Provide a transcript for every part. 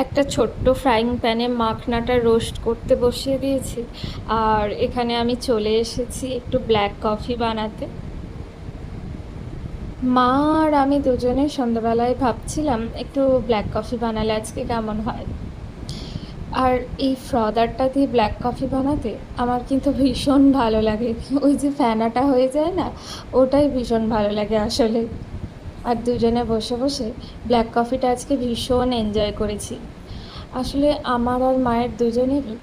একটা ছোট্ট ফ্রাইং প্যানে মাখনাটা রোস্ট করতে বসিয়ে দিয়েছি। আর এখানে আমি চলে এসেছি একটু ব্ল্যাক কফি বানাতে। মা আর আমি দুজনে সন্ধ্যাবেলায় ভাবছিলাম একটু ব্ল্যাক কফি বানালে আজকে কেমন হয়। আর এই ফ্রদারটা দিয়ে ব্ল্যাক কফি বানাতে আমার কিন্তু ভীষণ ভালো লাগে। ওই যে ফেনাটা হয়ে যায় না, ওটাই ভীষণ ভালো লাগে আসলে। আর দুজনে বসে বসে ব্ল্যাক কফিটা আজকে ভীষণ এনজয় করেছি। আসলে আমার আর মায়ের দুজনেরই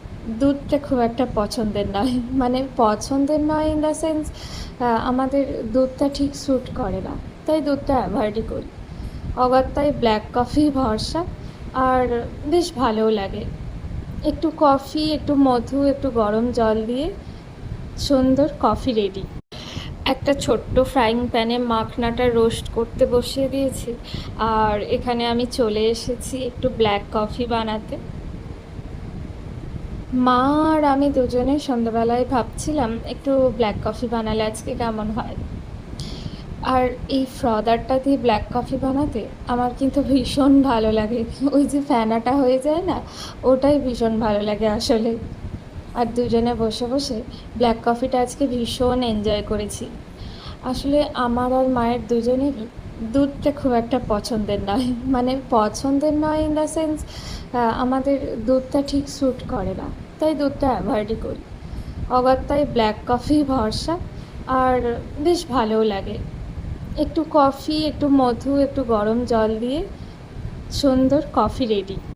দুধটা খুব একটা পছন্দের নয়, মানে পছন্দের নয় ইন দ্য সেন্স আমাদের দুধটা ঠিক স্যুট করে না, তাই দুধটা অ্যাভয়েডই করি। অগত্যাই ব্ল্যাক কফি ভরসা। আর বেশ ভালোও লাগে। একটু কফি, একটু মধু, একটু গরম জল দিয়ে সুন্দর কফি রেডি। একটা ছোট্ট ফ্রাইং প্যানে মাখনাটা রোস্ট করতে বসিয়ে দিয়েছি। আর এখানে আমি চলে এসেছি একটু ব্ল্যাক কফি বানাতে। মা আর আমি দুজনে সন্ধ্যাবেলায় ভাবছিলাম একটু ব্ল্যাক কফি বানালে আজকে কেমন হয়। আর এই ফ্রদারটা দিয়ে ব্ল্যাক কফি বানাতে আমার কিন্তু ভীষণ ভালো লাগে। ওই যে ফেনাটা হয়ে যায় না, ওটাই ভীষণ ভালো লাগে আসলে। আর দুজনে বসে বসে ব্ল্যাক কফিটা আজকে ভীষণ এনজয় করেছি। আসলে আমার আর মায়ের দুজনেরই দুধটা খুব একটা পছন্দের নয়, মানে পছন্দের নয় ইন দ্য সেন্স আমাদের দুধটা ঠিক স্যুট করে না, তাই দুধটা অ্যাভয়েডই করি। অগত্যাই ব্ল্যাক কফি ভরসা। আর বেশ ভালোও লাগে। একটু কফি, একটু মধু, একটু গরম জল দিয়ে সুন্দর কফি রেডি।